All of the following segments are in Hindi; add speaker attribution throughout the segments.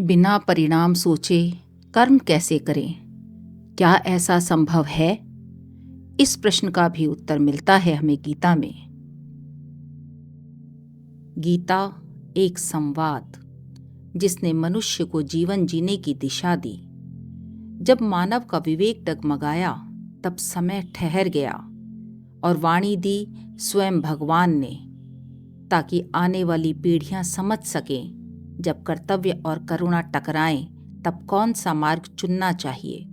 Speaker 1: बिना परिणाम सोचे कर्म कैसे करें? क्या ऐसा संभव है? इस प्रश्न का भी उत्तर मिलता है हमें गीता में। गीता एक संवाद जिसने मनुष्य को जीवन जीने की दिशा दी। जब मानव का विवेक डगमगाया तब समय ठहर गया और वाणी दी स्वयं भगवान ने, ताकि आने वाली पीढ़ियां समझ सकें जब कर्तव्य और करुणा टकराएं तब कौन सा मार्ग चुनना चाहिए,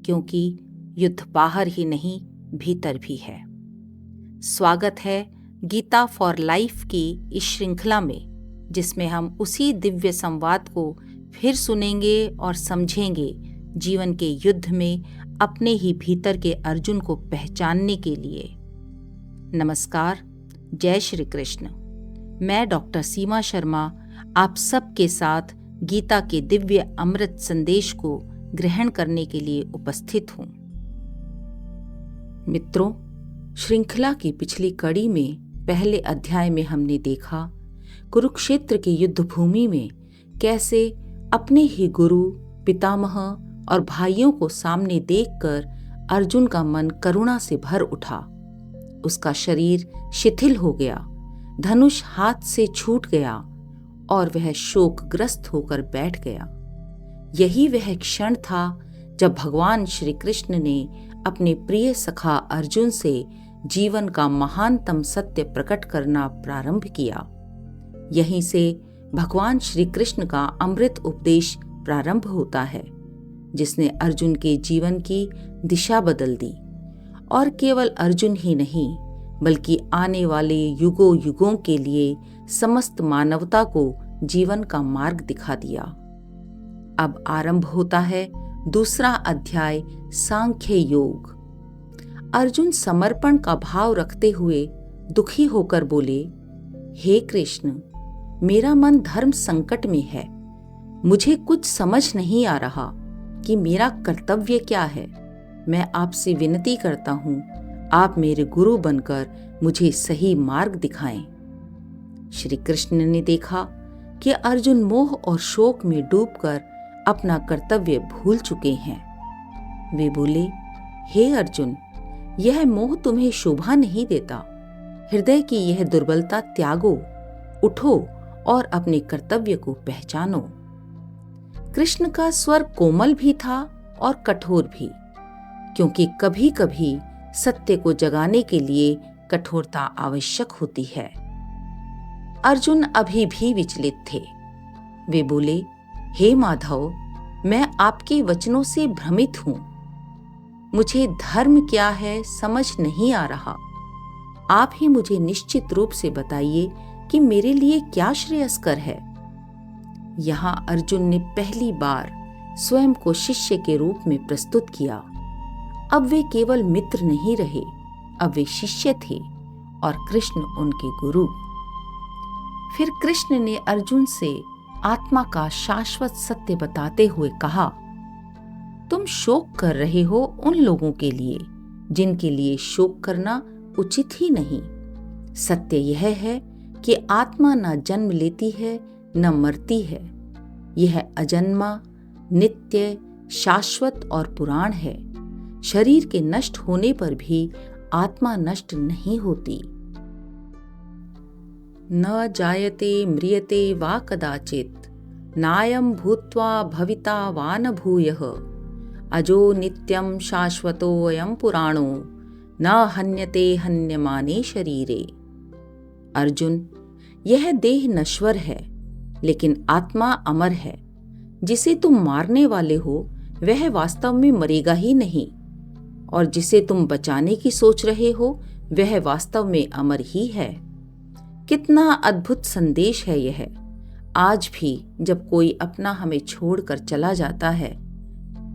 Speaker 1: क्योंकि युद्ध बाहर ही नहीं भीतर भी है। स्वागत है गीता फॉर लाइफ की इस श्रृंखला में, जिसमें हम उसी दिव्य संवाद को फिर सुनेंगे और समझेंगे जीवन के युद्ध में अपने ही भीतर के अर्जुन को पहचानने के लिए। नमस्कार, जय श्री कृष्ण। मैं डॉक्टर सीमा शर्मा आप सबके साथ गीता के दिव्य अमृत संदेश को ग्रहण करने के लिए उपस्थित हूँ। मित्रों, श्रृंखला की पिछली कड़ी में पहले अध्याय में हमने देखा कुरुक्षेत्र की युद्ध भूमि में कैसे अपने ही गुरु, पितामह और भाइयों को सामने देखकर अर्जुन का मन करुणा से भर उठा। उसका शरीर शिथिल हो गया, धनुष हाथ से छूट गया और वह शोकग्रस्त होकर बैठ गया। यही वह क्षण था जब भगवान श्री कृष्ण ने अपने प्रिय सखा अर्जुन से जीवन का महानतम सत्य प्रकट करना प्रारंभ किया। यहीं से भगवान श्री कृष्ण का अमृत उपदेश प्रारंभ होता है, जिसने अर्जुन के जीवन की दिशा बदल दी और केवल अर्जुन ही नहीं बल्कि आने वाले युगों युगों के लिए समस्त मानवता को जीवन का मार्ग दिखा दिया। अब आरंभ होता है दूसरा अध्याय, सांख्य योग। अर्जुन समर्पण का भाव रखते हुए दुखी होकर बोले, हे कृष्ण, मेरा मन धर्म संकट में है। मुझे कुछ समझ नहीं आ रहा कि मेरा कर्तव्य क्या है। मैं आपसे विनती करता हूँ, आप मेरे गुरु बनकर मुझे सही मार्ग दिखाएं। श्री कृष्ण ने देखा कि अर्जुन मोह और शोक में डूबकर अपना कर्तव्य भूल चुके हैं। वे बोले, हे अर्जुन, यह मोह तुम्हें शोभा नहीं देता। हृदय की यह दुर्बलता त्यागो, उठो और अपने कर्तव्य को पहचानो। कृष्ण का स्वर कोमल भी था और कठोर भी, क्योंकि कभी कभी सत्य को जगाने के लिए कठोरता आवश्यक होती है। अर्जुन अभी भी विचलित थे। वे बोले, हे माधव, मैं आपके वचनों से भ्रमित हूं। मुझे धर्म क्या है समझ नहीं आ रहा। आप ही मुझे निश्चित रूप से बताइए कि मेरे लिए क्या श्रेयस्कर है। यहां अर्जुन ने पहली बार स्वयं को शिष्य के रूप में प्रस्तुत किया। अब वे केवल मित्र नहीं रहे, अब वे शिष्य थे और कृष्ण उनके गुरु। फिर कृष्ण ने अर्जुन से आत्मा का शाश्वत सत्य बताते हुए कहा, तुम शोक कर रहे हो उन लोगों के लिए जिनके लिए शोक करना उचित ही नहीं। सत्य यह है कि आत्मा न जन्म लेती है न मरती है। यह अजन्मा, नित्य, शाश्वत और पुराण है। शरीर के नष्ट होने पर भी आत्मा नष्ट नहीं होती। न जायते म्रियते वा कदाचित, नायं भूत्वा भविता वा न भूयः, अजो नित्यं शाश्वतोऽयं पुराणो, न हन्यते हन्यमाने शरीरे। अर्जुन, यह देह नश्वर है, लेकिन आत्मा अमर है। जिसे तुम मारने वाले हो वह वास्तव में मरेगा ही नहीं, और जिसे तुम बचाने की सोच रहे हो वह वास्तव में अमर ही है। कितना अद्भुत संदेश है यह। आज भी जब कोई अपना हमें छोड़कर चला जाता है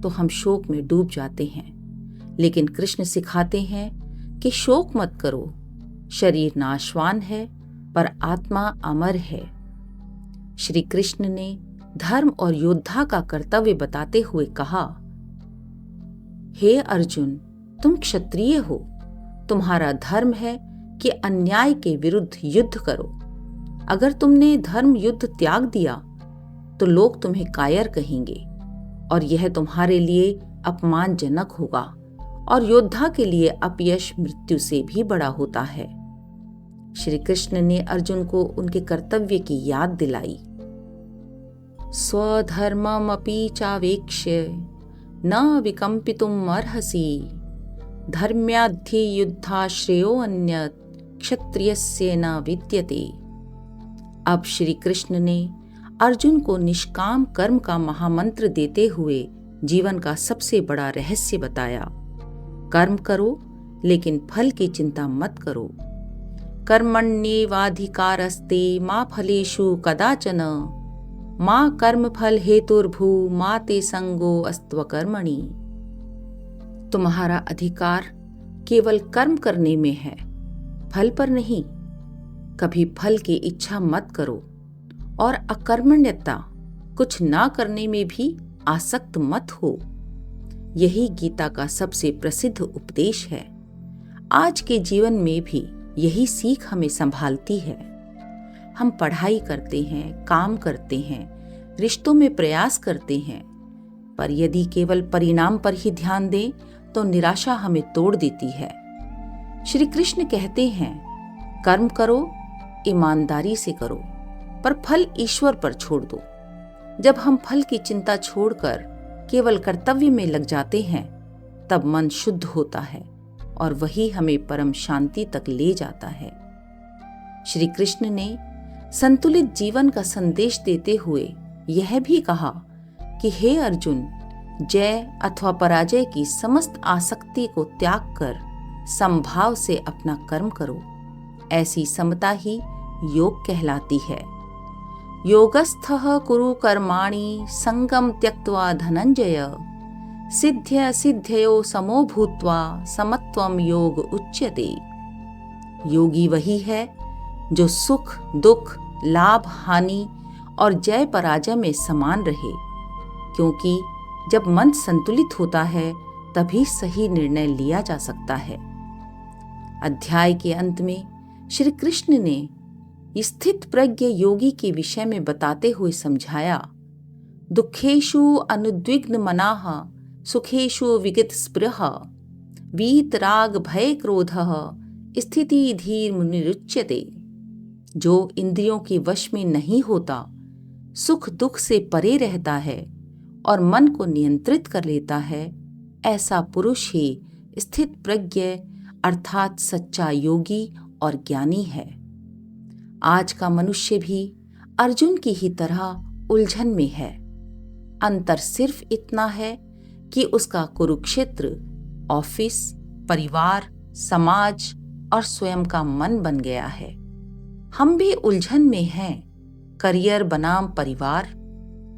Speaker 1: तो हम शोक में डूब जाते हैं, लेकिन कृष्ण सिखाते हैं कि शोक मत करो। शरीर नाशवान है पर आत्मा अमर है। श्री कृष्ण ने धर्म और योद्धा का कर्तव्य बताते हुए कहा, हे अर्जुन, तुम क्षत्रिय हो। तुम्हारा धर्म है कि अन्याय के विरुद्ध युद्ध करो। अगर तुमने धर्म युद्ध त्याग दिया तो लोग तुम्हें कायर कहेंगे और यह तुम्हारे लिए अपमानजनक होगा, और योद्धा के लिए अपयश मृत्यु से भी बड़ा होता है। श्री कृष्ण ने अर्जुन को उनके कर्तव्य की याद दिलाई। स्वधर्ममपि चावेक्ष्य न विकम्पितुम् अर्हसि, धर्म्याद्धि श्रेयो अन्यत् क्षत्रियस्य न विद्यते। अब श्री कृष्ण ने अर्जुन को निष्काम कर्म का महामंत्र देते हुए जीवन का सबसे बड़ा रहस्य बताया। कर्म करो, लेकिन फल की चिंता मत करो। कर्मण्येवाधिकारस्ते मा फलेषु कदाचन, मा कर्म फल हेतुर्भू मा ते संगो अस्त्व कर्मणि। तुम्हारा अधिकार केवल कर्म करने में है, फल पर नहीं। कभी फल की इच्छा मत करो और अकर्मण्यता, कुछ ना करने में भी आसक्त मत हो। यही गीता का सबसे प्रसिद्ध उपदेश है। आज के जीवन में भी यही सीख हमें संभालती है। हम पढ़ाई करते हैं, काम करते हैं, रिश्तों में प्रयास करते हैं, पर यदि केवल परिणाम पर ही ध्यान दें तो निराशा हमें तोड़ देती है। श्री कृष्ण कहते हैं, कर्म करो, ईमानदारी से करो, पर फल ईश्वर पर छोड़ दो। जब हम फल की चिंता छोड़कर केवल कर्तव्य में लग जाते हैं, तब मन शुद्ध होता है और वही हमें परम शांति तक ले जाता है। श्री कृष्ण ने संतुलित जीवन का संदेश देते हुए यह भी कहा कि हे अर्जुन, जय अथवा पराजय की समस्त आसक्ति को त्याग कर समभाव से अपना कर्म करो। ऐसी समता ही योग कहलाती है। योगस्थः कुरु कर्माणि संगम त्यक्त्वा धनंजय, सिद्ध्य सिद्ध्ययो समो भूत्वा समत्वम योग उच्यते। योगी वही है जो सुख दुख, लाभ हानि और जय पराजय में समान रहे, क्योंकि जब मन संतुलित होता है तभी सही निर्णय लिया जा सकता है। अध्याय के अंत में श्री कृष्ण ने स्थित प्रज्ञ योगी के विषय में बताते हुए समझाया, दुखेषु अनुद्विग्न मनाः सुखेषु विगत स्पृह, वीतराग भय क्रोधः स्थिति धीर मुनिरुच्यते। जो इंद्रियों के वश में नहीं होता, सुख दुख से परे रहता है और मन को नियंत्रित कर लेता है, ऐसा पुरुष ही स्थित प्रज्ञ अर्थात सच्चा योगी और ज्ञानी है। आज का मनुष्य भी अर्जुन की ही तरह उलझन में है। अंतर सिर्फ इतना है कि उसका कुरुक्षेत्र ऑफिस, परिवार, समाज और स्वयं का मन बन गया है। हम भी उलझन में हैं। करियर बनाम परिवार,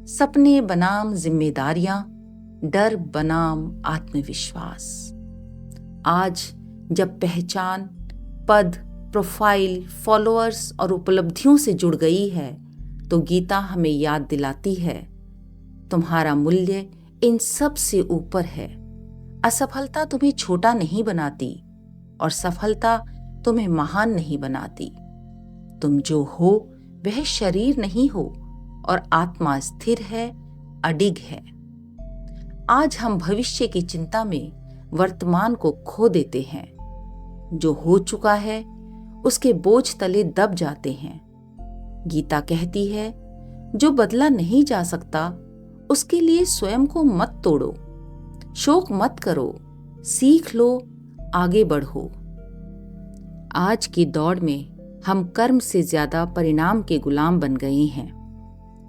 Speaker 1: सपने बनाम जिम्मेदारियां, डर बनाम आत्मविश्वास। आज जब पहचान, पद, प्रोफाइल, फॉलोअर्स और उपलब्धियों से जुड़ गई है, तो गीता हमें याद दिलाती है, तुम्हारा मूल्य इन सब से ऊपर है। असफलता तुम्हें छोटा नहीं बनाती और सफलता तुम्हें महान नहीं बनाती। तुम जो हो वह शरीर नहीं हो और आत्मा स्थिर है, अडिग है। आज हम भविष्य की चिंता में वर्तमान को खो देते हैं। जो हो चुका है उसके बोझ तले दब जाते हैं। गीता कहती है, जो बदला नहीं जा सकता उसके लिए स्वयं को मत तोड़ो, शोक मत करो, सीख लो, आगे बढ़ो। आज की दौड़ में हम कर्म से ज्यादा परिणाम के गुलाम बन गए हैं।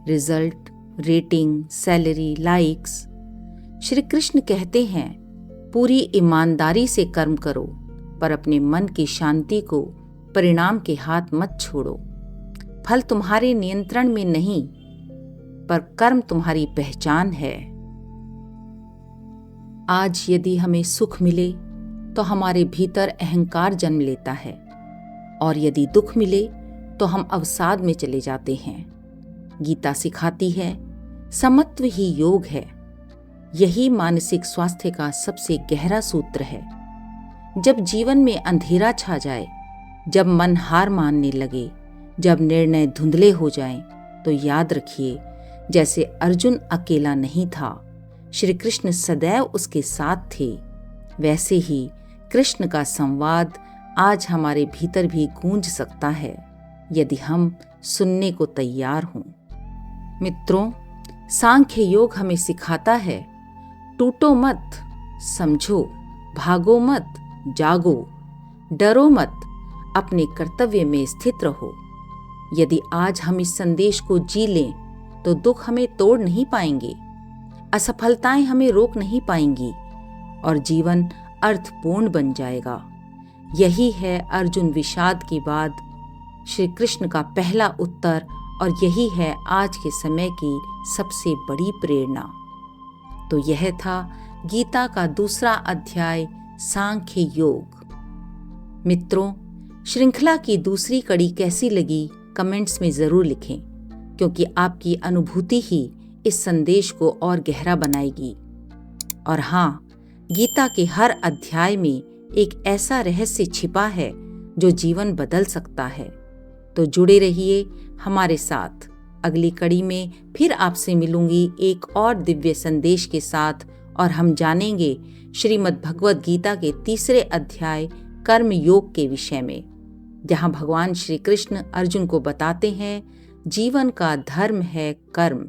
Speaker 1: Result, rating, salary, likes. Shri Krishna कहते हैं, पूरी ईमानदारी से कर्म करो, पर अपने मन की शांति को परिणाम के हाथ मत छोड़ो। फल तुम्हारे नियंत्रण में नहीं, पर कर्म तुम्हारी पहचान है। आज यदि हमें सुख मिले तो हमारे भीतर अहंकार जन्म लेता है, और यदि दुख मिले तो हम अवसाद में चले जाते हैं। गीता सिखाती है, समत्व ही योग है। यही मानसिक स्वास्थ्य का सबसे गहरा सूत्र है। जब जीवन में अंधेरा छा जाए, जब मन हार मानने लगे, जब निर्णय धुंधले हो जाएं, तो याद रखिए, जैसे अर्जुन अकेला नहीं था, श्री कृष्ण सदैव उसके साथ थे, वैसे ही कृष्ण का संवाद आज हमारे भीतर भी गूंज सकता है यदि हम सुनने को तैयार हों। मित्रों, सांख्य योग हमें सिखाता है, टूटो मत, समझो, भागो मत, जागो, डरो मत, अपने कर्तव्य में स्थित रहो। यदि आज हम इस संदेश को जी लें तो दुख हमें तोड़ नहीं पाएंगे, असफलताएं हमें रोक नहीं पाएंगी और जीवन अर्थपूर्ण बन जाएगा। यही है अर्जुन विषाद के बाद श्री कृष्ण का पहला उत्तर और यही है आज के समय की सबसे बड़ी प्रेरणा। तो यह था गीता का दूसरा अध्याय, सांख्य योग। मित्रों, श्रृंखला की दूसरी कड़ी कैसी लगी कमेंट्स में ज़रूर लिखें, क्योंकि आपकी अनुभूति ही इस संदेश को और गहरा बनाएगी। और हाँ, गीता के हर अध्याय में एक ऐसा रहस्य छिपा है जो जीवन बदल सकता है। तो जुड़े रहिए हमारे साथ। अगली कड़ी में फिर आपसे मिलूंगी एक और दिव्य संदेश के साथ और हम जानेंगे श्रीमद् भगवद गीता के तीसरे अध्याय कर्म योग के विषय में, जहां भगवान श्री कृष्ण अर्जुन को बताते हैं जीवन का धर्म है कर्म।